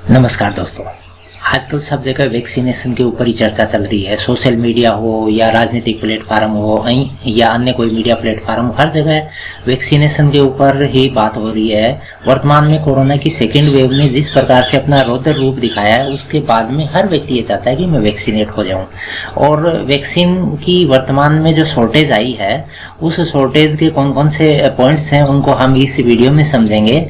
नमस्कार दोस्तों। आजकल सब जगह वैक्सीनेशन के ऊपर ही चर्चा चल रही है। सोशल मीडिया हो या राजनीतिक प्लेटफार्म हो या अन्य कोई मीडिया प्लेटफार्म, हर जगह वैक्सीनेशन के ऊपर ही बात हो रही है। वर्तमान में कोरोना की सेकेंड वेव ने जिस प्रकार से अपना रौद्र रूप दिखाया है, उसके बाद में हर व्यक्ति ये चाहता है कि मैं वैक्सीनेट हो जाऊं। और वैक्सीन की वर्तमान में जो शॉर्टेज आई है, उस शॉर्टेज के कौन कौन से पॉइंट्स हैं उनको हम इस वीडियो में समझेंगे।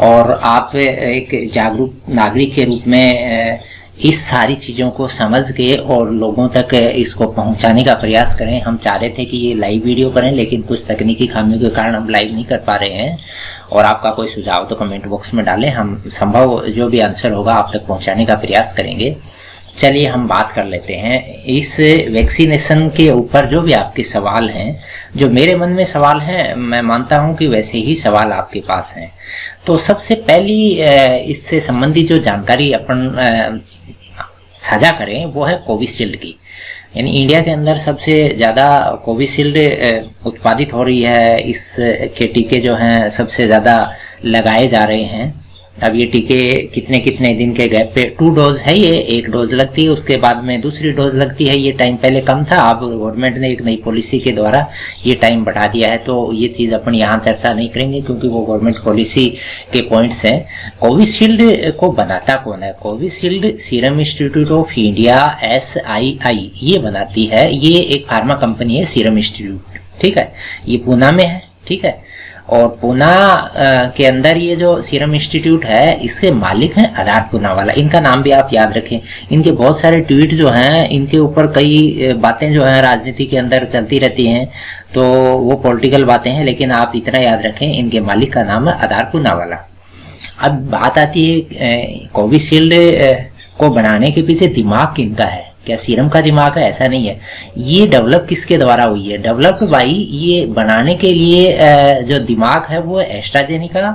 और आप एक जागरूक नागरिक के रूप में इस सारी चीज़ों को समझ के और लोगों तक इसको पहुंचाने का प्रयास करें। हम चाह रहे थे कि ये लाइव वीडियो करें, लेकिन कुछ तकनीकी खामियों के कारण हम लाइव नहीं कर पा रहे हैं। और आपका कोई सुझाव तो कमेंट बॉक्स में डालें, हम संभव जो भी आंसर होगा आप तक पहुंचाने का प्रयास करेंगे। चलिए हम बात कर लेते हैं इस वैक्सीनेशन के ऊपर। जो भी आपके सवाल हैं, जो मेरे मन में सवाल हैं, मैं मानता हूं कि वैसे ही सवाल आपके पास हैं। तो सबसे पहली इससे संबंधित जो जानकारी अपन साझा करें वो है कोविशील्ड की। यानी इंडिया के अंदर सबसे ज़्यादा कोविशील्ड उत्पादित हो रही है। इसके टीके जो हैं सबसे ज़्यादा लगाए जा रहे हैं। अब ये टीके कितने कितने दिन के गैप पे 2 डोज है, ये 1 डोज लगती है, उसके बाद में दूसरी डोज लगती है। ये टाइम पहले कम था, अब गवर्नमेंट ने एक नई पॉलिसी के द्वारा ये टाइम बढ़ा दिया है। तो ये चीज़ अपन यहाँ चर्चा नहीं करेंगे क्योंकि वो गवर्नमेंट पॉलिसी के पॉइंट्स हैं। कोविशील्ड को बनाता कौन है? Covishield serum institute of India SII ये बनाती है। ये एक फार्मा कंपनी है, सीरम इंस्टीट्यूट, ठीक है। ये पूना में है, ठीक है। और पूना के अंदर ये जो सीरम इंस्टीट्यूट है, इसके मालिक हैं आधार पूनावाला। इनका नाम भी आप याद रखें। इनके बहुत सारे ट्वीट जो हैं, इनके ऊपर कई बातें जो हैं राजनीति के अंदर चलती रहती हैं, तो वो पॉलिटिकल बातें हैं, लेकिन आप इतना याद रखें इनके मालिक का नाम है आधार पूनावाला। अब बात आती है कोविशील्ड को बनाने के पीछे दिमाग किनका है? क्या सीरम का दिमाग है? ऐसा नहीं है। ये डेवलप किसके द्वारा हुई है? डेवलप भाई ये बनाने के लिए जो दिमाग है वो एस्ट्राजेनिका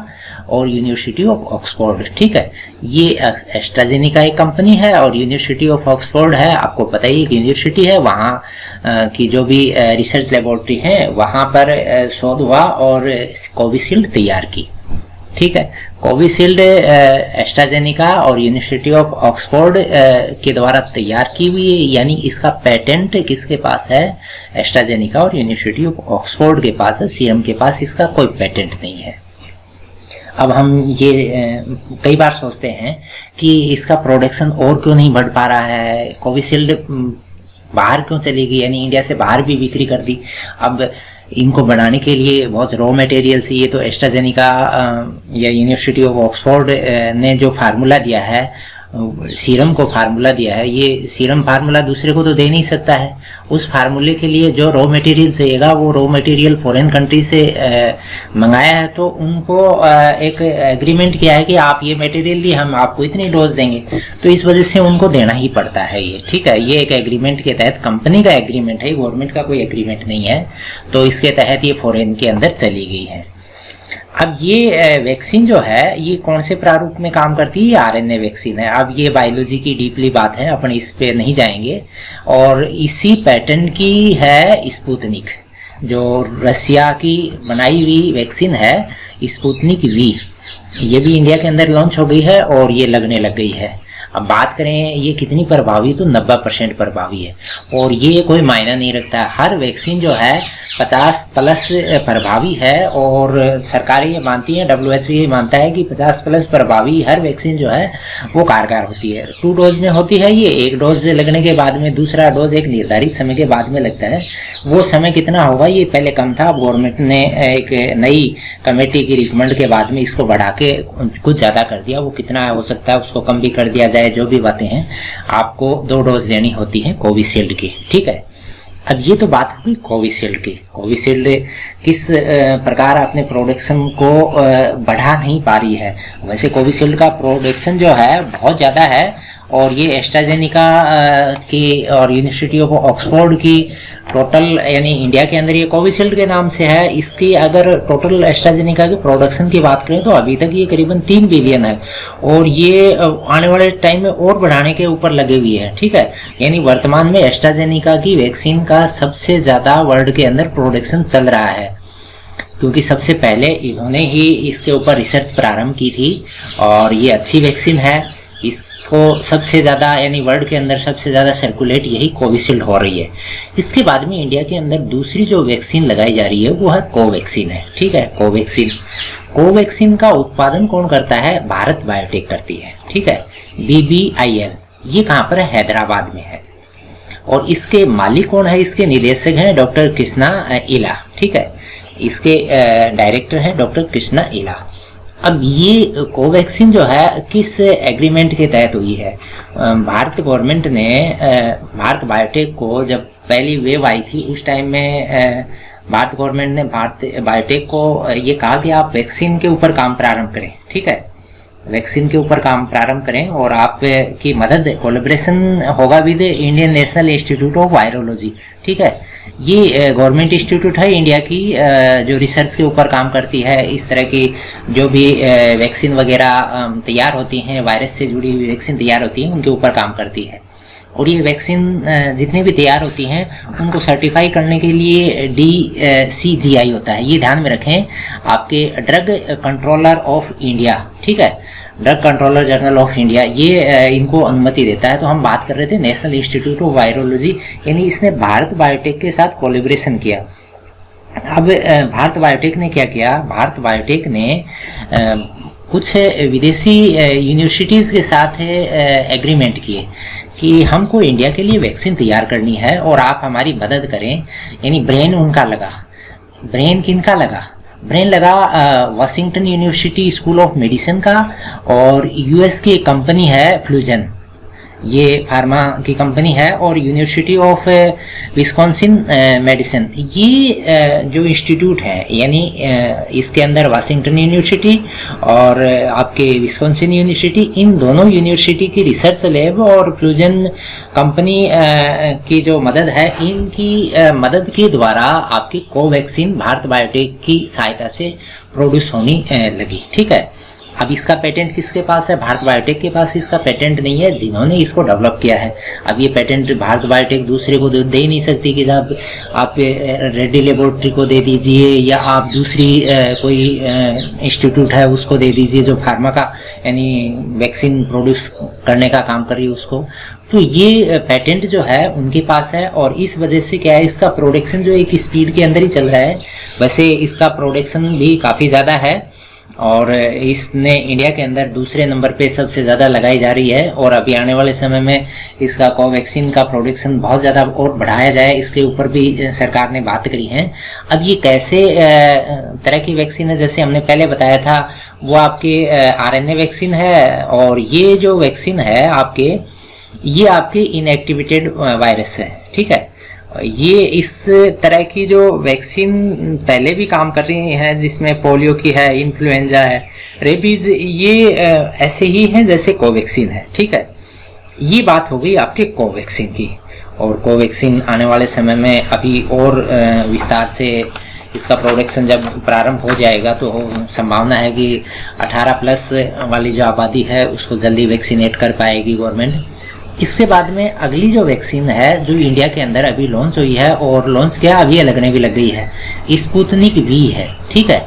और यूनिवर्सिटी ऑफ ऑक्सफोर्ड, ठीक है। ये एस्ट्राजेनिका एक कंपनी है और यूनिवर्सिटी ऑफ ऑक्सफोर्ड है। आपको पता ही एक यूनिवर्सिटी है, वहाँ की जो भी रिसर्च लेबोरेटरी है वहाँ पर शोध हुआ और कोविशील्ड तैयार की, ठीक है। कोविशील्ड एस्ट्राजेनिका और यूनिवर्सिटी ऑफ ऑक्सफोर्ड के द्वारा तैयार की हुई है। यानी इसका पेटेंट किसके पास है? एस्ट्राजेनिका और यूनिवर्सिटी ऑफ ऑक्सफोर्ड के पास है। सीरम के पास इसका कोई पेटेंट नहीं है। अब हम ये कई बार सोचते हैं कि इसका प्रोडक्शन और क्यों नहीं बढ़ पा रहा है, कोविशील्ड बाहर क्यों चली गई, यानी इंडिया से बाहर भी बिक्री कर दी। अब इनको बनाने के लिए बहुत रॉ मटेरियल चाहिए। तो एस्ट्राजेनिका या यूनिवर्सिटी ऑफ ऑक्सफोर्ड ने जो फार्मूला दिया है, सीरम को फार्मूला दिया है, ये सीरम फार्मूला दूसरे को तो दे नहीं सकता है। उस फार्मूले के लिए जो रॉ मटेरियल चाहिएगा वो रॉ मटेरियल फॉरेन कंट्री से मंगाया है। तो उनको एक एग्रीमेंट किया है कि आप ये मटेरियल दिए, हम आपको इतनी डोज देंगे। तो इस वजह से उनको देना ही पड़ता है ये, ठीक है। ये एक एग्रीमेंट के तहत, कंपनी का एग्रीमेंट है, गवर्नमेंट का कोई एग्रीमेंट नहीं है। तो इसके तहत ये फॉरेन के अंदर चली गई है। अब ये वैक्सीन जो है ये कौन से प्रारूप में काम करती है? ये RNA वैक्सीन है। अब ये बायोलॉजी की डीपली बात है, अपन इस पे नहीं जाएंगे। और इसी पैटर्न की है स्पुतनिक, जो रसिया की बनाई हुई वैक्सीन है, स्पुतनिक V। ये भी इंडिया के अंदर लॉन्च हो गई है और ये लगने लग गई है। अब बात करें ये कितनी प्रभावी, तो 90% प्रभावी है। और ये कोई मायना नहीं रखता। हर वैक्सीन जो है 50+ प्रभावी है और सरकारें ये मानती हैं, WHO ये मानता है कि 50+ प्रभावी हर वैक्सीन जो है वो कारगर होती है। 2 डोज में होती है ये। 1 डोज लगने के बाद में दूसरा डोज एक निर्धारित समय के बाद में लगता है। वो समय कितना होगा ये पहले कम था। अब गवर्नमेंट ने एक नई कमेटी की रिकमेंड के बाद में इसको बढ़ा के कुछ ज़्यादा कर दिया। वो कितना हो सकता है उसको कम भी कर दिया जाए, जो भी बातें हैं। आपको 2 डोज लेनी होती है कोविशील्ड की, ठीक है। अब ये तो बात हुई कोविशील्ड की। कोविशील्ड किस प्रकार अपने प्रोडक्शन को बढ़ा नहीं पा रही है। वैसे कोविशील्ड का प्रोडक्शन जो है बहुत ज़्यादा है और ये एस्ट्राजेनिका की और यूनिवर्सिटी ऑफ ऑक्सफोर्ड की टोटल, यानी इंडिया के अंदर ये कोविशील्ड के नाम से है। इसकी अगर टोटल एस्ट्राजेनिका की प्रोडक्शन की बात करें तो अभी तक ये करीबन 3 बिलियन है और ये आने वाले टाइम में और बढ़ाने के ऊपर लगे हुए हैं, ठीक है। यानी वर्तमान में एस्ट्राजेनिका की वैक्सीन का सबसे ज़्यादा वर्ल्ड के अंदर प्रोडक्शन चल रहा है। क्योंकि सबसे पहले इन्होंने ही इसके ऊपर रिसर्च प्रारंभ की थी और ये अच्छी वैक्सीन है इसको सबसे ज़्यादा यानी वर्ल्ड के अंदर सबसे ज़्यादा सर्कुलेट यही कोविशील्ड हो रही है। इसके बाद में इंडिया के अंदर दूसरी जो वैक्सीन लगाई जा रही है वो है कोवैक्सीन है, ठीक है। कोवैक्सीन का उत्पादन कौन करता है? भारत बायोटेक करती है, ठीक है। BBIL ये कहाँ पर है? हैदराबाद में है। और इसके मालिक कौन है? इसके निदेशक हैं डॉक्टर कृष्णा इला, ठीक है। इसके डायरेक्टर हैं डॉक्टर कृष्णा इला। अब ये कोवैक्सीन जो है किस एग्रीमेंट के तहत हुई है? भारत गवर्नमेंट ने भारत बायोटेक को, जब पहली वेव आई थी उस टाइम में भारत गवर्नमेंट ने भारत बायोटेक को ये कहा कि आप वैक्सीन के ऊपर काम प्रारंभ करें, ठीक है। वैक्सीन के ऊपर काम प्रारंभ करें और आपकी मदद कोलैबोरेशन होगा with Indian national institute of virology, ठीक है। ये गवर्नमेंट इंस्टीट्यूट है इंडिया की जो रिसर्च के ऊपर काम करती है। इस तरह की जो भी वैक्सीन वगैरह तैयार होती हैं, वायरस से जुड़ी हुई वैक्सीन तैयार होती हैं, उनके ऊपर काम करती है। और ये वैक्सीन जितनी भी तैयार होती हैं उनको सर्टिफाई करने के लिए DCGI होता है। ये ध्यान में रखें, आपके ड्रग कंट्रोलर ऑफ इंडिया, ठीक है, drug controller general of India, ये इनको अनुमति देता है। तो हम बात कर रहे थे नेशनल इंस्टीट्यूट ऑफ वायरोलॉजी, यानी इसने भारत बायोटेक के साथ कोलैबोरेशन किया। अब भारत बायोटेक ने क्या किया? भारत बायोटेक ने कुछ विदेशी यूनिवर्सिटीज़ के साथ एग्रीमेंट किए कि हमको इंडिया के लिए वैक्सीन तैयार करनी है और आप हमारी मदद करें। यानी ब्रेन उनका लगा। ब्रेन किनका लगा? ब्रेन लगा Washington university school of medicine का, और US की एक कंपनी है फ्लूजन, ये फार्मा की कंपनी है, और यूनिवर्सिटी ऑफ विस्कॉन्सिन मेडिसिन, ये जो इंस्टीट्यूट है, यानी इसके अंदर वाशिंगटन यूनिवर्सिटी और आपके विस्कॉन्सिन यूनिवर्सिटी, इन दोनों यूनिवर्सिटी की रिसर्च लैब और फ्लूजन कंपनी की जो मदद है, इनकी मदद के द्वारा आपकी कोवैक्सीन भारत बायोटेक की सहायता से प्रोड्यूस होनी लगी, ठीक है। अब इसका पेटेंट किसके पास है? भारत बायोटेक के पास इसका पेटेंट नहीं है, जिन्होंने इसको डेवलप किया है। अब ये पेटेंट भारत बायोटेक दूसरे को दे ही नहीं सकती कि साहब आप रेड्डी लेबोरेटरी को दे दीजिए, या आप दूसरी कोई इंस्टीट्यूट है उसको दे दीजिए जो फार्मा का यानी वैक्सीन प्रोड्यूस करने का काम कर रही है उसको। तो ये पेटेंट जो है उनके पास है, और इस वजह से क्या है, इसका प्रोडक्शन जो एक स्पीड के अंदर ही चल रहा है। वैसे इसका प्रोडक्शन भी काफ़ी ज़्यादा है, और इसने इंडिया के अंदर दूसरे नंबर पे सबसे ज़्यादा लगाई जा रही है। और अभी आने वाले समय में इसका कोवैक्सीन का प्रोडक्शन बहुत ज़्यादा और बढ़ाया जाए, इसके ऊपर भी सरकार ने बात करी है। अब ये कैसे तरह की वैक्सीन है, जैसे हमने पहले बताया था, वो आपके RNA वैक्सीन है, और ये जो वैक्सीन है आपके, ये आपके इनएक्टिवेटेड वायरस है, ठीक है। ये इस तरह की जो वैक्सीन पहले भी काम कर रही हैं, जिसमें पोलियो की है, इन्फ्लुएंजा है, रेबीज, ये ऐसे ही हैं जैसे कोवैक्सीन है, ठीक है। ये बात हो गई आपके कोवैक्सीन की। और कोवैक्सीन आने वाले समय में अभी और विस्तार से इसका प्रोडक्शन जब प्रारंभ हो जाएगा तो संभावना है कि 18+ वाली जो आबादी है उसको जल्दी वैक्सीनेट कर पाएगी गवर्नमेंट। इसके बाद में अगली जो वैक्सीन है जो इंडिया के अंदर अभी लॉन्च हुई है, और लॉन्च क्या अभी लगने भी लग गई है, स्पुतनिक V है, ठीक है,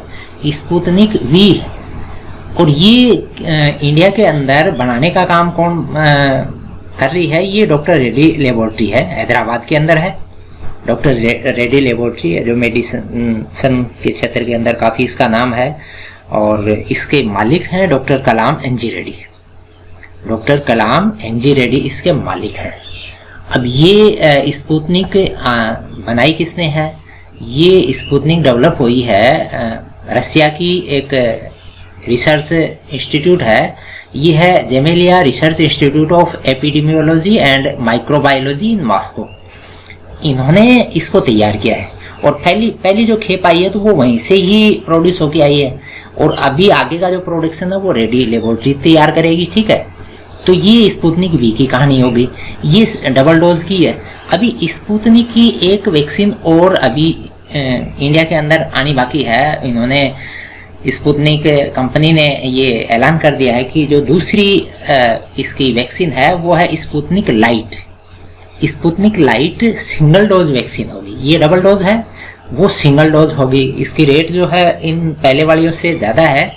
स्पुतनिक V है। और ये इंडिया के अंदर बनाने का काम कौन कर रही है? ये डॉक्टर रेड्डी लेबोरेटरी है, हैदराबाद के अंदर है। डॉक्टर रेड्डी लेबोरेटरी है जो मेडिसिन के क्षेत्र के अंदर काफ़ी इसका नाम है, और इसके मालिक हैं डॉक्टर कलाम NG रेड्डी। डॉक्टर कलाम NG रेड्डी इसके मालिक हैं। अब ये स्पुतनिक बनाई किसने है? ये स्पुतनिक डेवलप हुई है रसिया की एक रिसर्च इंस्टीट्यूट है, ये है Gamaleya research institute of epidemiology and microbiology in Moscow. इन्होंने इसको तैयार किया है, और पहली जो खेप आई है तो वो वहीं से ही प्रोड्यूस होके आई है, और अभी आगे का जो प्रोडक्शन है वो रेड्डी लेबोरेटरी तैयार करेगी, ठीक है। तो ये स्पुतनिक V की कहानी होगी, ये डबल डोज की है। अभी स्पुतनिक की एक वैक्सीन और अभी इंडिया के अंदर आनी बाकी है। इन्होंने स्पुतनिक कंपनी ने ये ऐलान कर दिया है कि जो दूसरी इसकी वैक्सीन है वो है Sputnik light. Sputnik light single dose vaccine होगी, ये डबल डोज है, वो सिंगल डोज होगी। इसकी रेट जो है इन पहले वालियों से ज़्यादा है,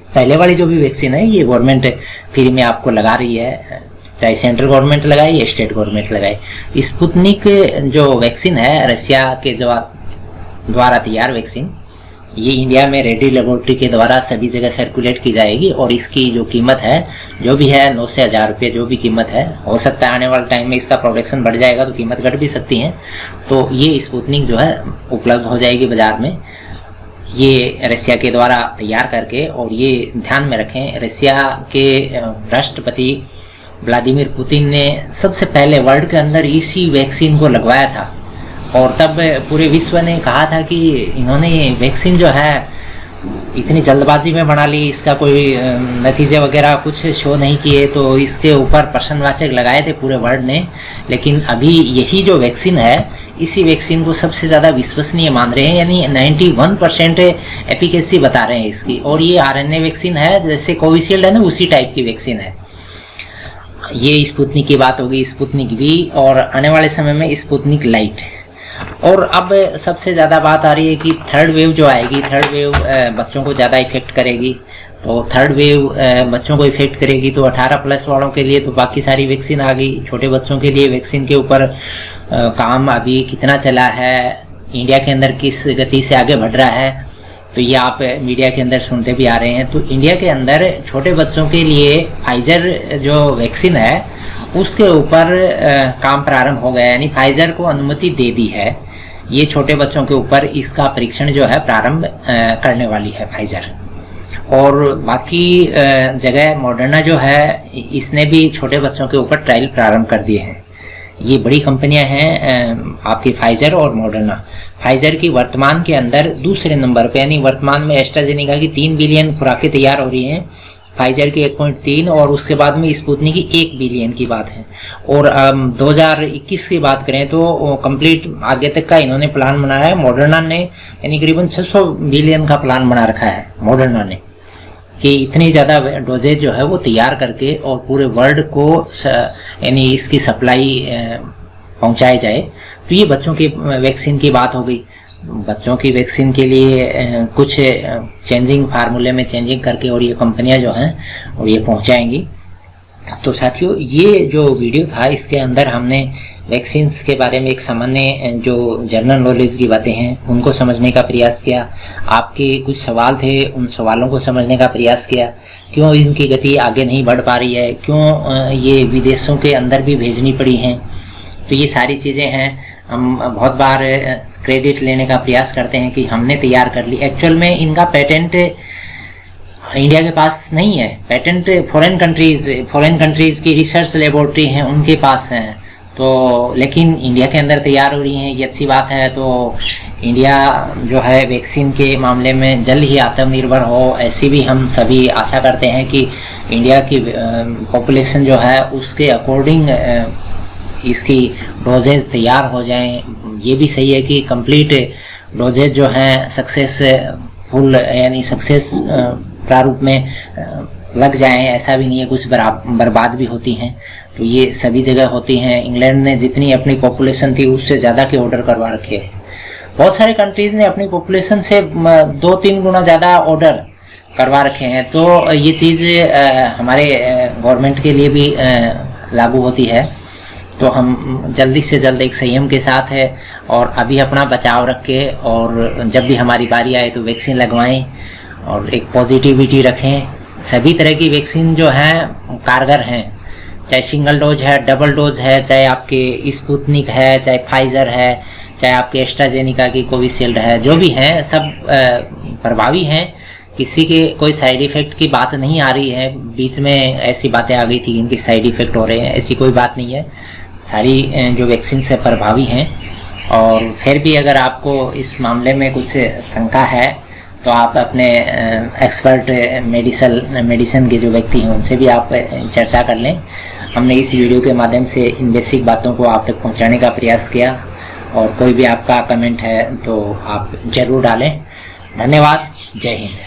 पहले वाली जो भी वैक्सीन है ये गवर्नमेंट फ्री में आपको लगा रही है, चाहे सेंट्रल गवर्नमेंट लगाए या स्टेट गवर्नमेंट लगाए। स्पुतनिक जो वैक्सीन है रसिया के द्वारा तैयार वैक्सीन, ये इंडिया में रेड्डी लेबोरेटरी के द्वारा सभी जगह सर्कुलेट की जाएगी और इसकी जो कीमत है जो भी है 9 से 1000 रुपये जो भी कीमत है, हो सकता है आने वाले टाइम में इसका प्रोडक्शन बढ़ जाएगा तो कीमत घट भी सकती है। तो ये स्पुतनिक जो है उपलब्ध हो जाएगी बाजार में, ये रसिया के द्वारा तैयार करके। और ये ध्यान में रखें, रसिया के राष्ट्रपति व्लादिमीर पुतिन ने सबसे पहले वर्ल्ड के अंदर इसी वैक्सीन को लगवाया था और तब पूरे विश्व ने कहा था कि इन्होंने वैक्सीन जो है इतनी जल्दबाजी में बना ली, इसका कोई नतीजे वगैरह कुछ शो नहीं किए, तो इसके ऊपर प्रश्नवाचक लगाए थे पूरे वर्ल्ड ने। लेकिन अभी यही जो वैक्सीन है, इसी वैक्सीन को सबसे ज़्यादा विश्वसनीय मान रहे हैं, यानी 91% एफिकेसी बता रहे हैं इसकी। और ये आरएनए वैक्सीन है, जैसे कोविशील्ड है ना, उसी टाइप की वैक्सीन है। ये स्पुतनिक की बात होगी, स्पुतनिक वी, और आने वाले समय में स्पुतनिक लाइट। और अब सबसे ज़्यादा बात आ रही है कि थर्ड वेव जो आएगी, थर्ड वेव बच्चों को ज़्यादा इफेक्ट करेगी। तो थर्ड वेव बच्चों को इफेक्ट करेगी तो 18+ वालों के लिए तो बाकी सारी वैक्सीन आ गई, छोटे बच्चों के लिए वैक्सीन के ऊपर काम अभी कितना चला है, इंडिया के अंदर किस गति से आगे बढ़ रहा है, तो ये आप मीडिया के अंदर सुनते भी आ रहे हैं। तो इंडिया के अंदर छोटे बच्चों के लिए फाइजर जो वैक्सीन है उसके ऊपर काम प्रारंभ हो गया, यानी फाइजर को अनुमति दे दी है। ये छोटे बच्चों के ऊपर इसका परीक्षण जो है प्रारंभ करने वाली है फाइजर। और बाकी जगह मॉडर्ना जो है इसने भी छोटे बच्चों के ऊपर ट्रायल प्रारंभ कर दिए हैं। ये बड़ी कंपनियां हैं आपकी फाइजर और मॉडर्ना। फाइजर की वर्तमान के अंदर दूसरे नंबर पे, यानी वर्तमान में एस्ट्राजेनेका की 3 बिलियन खुराकें तैयार हो रही हैं, फाइजर की 1.3, और उसके बाद में स्पुतनिक की 1 बिलियन की बात है। और 2021 की बात करें तो कंप्लीट आगे तक का इन्होंने प्लान बनाया है मॉडर्ना ने, यानी करीबन 600 बिलियन का प्लान बना रखा है मॉडर्ना ने, कि इतनी ज़्यादा डोजेज जो है वो तैयार करके और पूरे वर्ल्ड को यानी इसकी सप्लाई पहुंचाई जाए। तो ये बच्चों की वैक्सीन की बात हो गई। बच्चों की वैक्सीन के लिए कुछ चेंजिंग फार्मूले में चेंजिंग करके और ये कंपनियां जो हैं और ये पहुंचाएंगी। तो साथियों, ये जो वीडियो था इसके अंदर हमने वैक्सीन्स के बारे में एक सामान्य जो जनरल नॉलेज की बातें हैं उनको समझने का प्रयास किया। आपके कुछ सवाल थे, उन सवालों को समझने का प्रयास किया। क्यों इनकी गति आगे नहीं बढ़ पा रही है, क्यों ये विदेशों के अंदर भी भेजनी पड़ी हैं, तो ये सारी चीज़ें हैं। हम बहुत बार क्रेडिट लेने का प्रयास करते हैं कि हमने तैयार कर ली, एक्चुअल में इनका पेटेंट इंडिया के पास नहीं है। पेटेंट फॉरेन कंट्रीज की रिसर्च लेबोरेटरी हैं उनके पास हैं, तो लेकिन इंडिया के अंदर तैयार हो रही हैं, ये अच्छी बात है। तो इंडिया जो है वैक्सीन के मामले में जल्द ही आत्मनिर्भर हो, ऐसी भी हम सभी आशा करते हैं कि इंडिया की पॉपुलेशन जो है उसके अकॉर्डिंग इसकी डोजेज तैयार हो जाएं। ये भी सही है कि कंप्लीट डोजेज जो हैं सक्सेसफुल यानी सक्सेस प्रारूप में लग जाएं, ऐसा भी नहीं है, कुछ बर्बाद भी होती हैं। तो ये सभी जगह होती हैं। इंग्लैंड ने जितनी अपनी पॉपुलेशन थी उससे ज़्यादा के ऑर्डर करवा रखे हैं। बहुत सारे कंट्रीज़ ने अपनी पॉपुलेशन से 2-3 गुना ज़्यादा ऑर्डर करवा रखे हैं। तो ये चीज़ हमारे गवर्नमेंट के लिए भी लागू होती है। तो हम जल्दी से जल्द एक संयम के साथ है और अभी अपना बचाव रखें, और जब भी हमारी बारी आए तो वैक्सीन लगवाएं और एक पॉजिटिविटी रखें। सभी तरह की वैक्सीन जो हैं कारगर हैं, चाहे सिंगल डोज है, डबल डोज है, चाहे आपके स्पुतनिक है, चाहे फाइजर है, चाहे आपके एस्ट्राजेनेका की कोविशील्ड है, जो भी हैं सब प्रभावी हैं। किसी के कोई साइड इफ़ेक्ट की बात नहीं आ रही है। बीच में ऐसी बातें आ गई थी इनकी साइड इफ़ेक्ट हो रहे हैं, ऐसी कोई बात नहीं है। सारी जो वैक्सीन से प्रभावी हैं। और फिर भी अगर आपको इस मामले में कुछ शंका है तो आप अपने एक्सपर्ट मेडिसिन के जो व्यक्ति हैं उनसे भी आप चर्चा कर लें। हमने इस वीडियो के माध्यम से इन बेसिक बातों को आप तक पहुंचाने का प्रयास किया, और कोई भी आपका कमेंट है तो आप ज़रूर डालें। धन्यवाद। जय हिंद।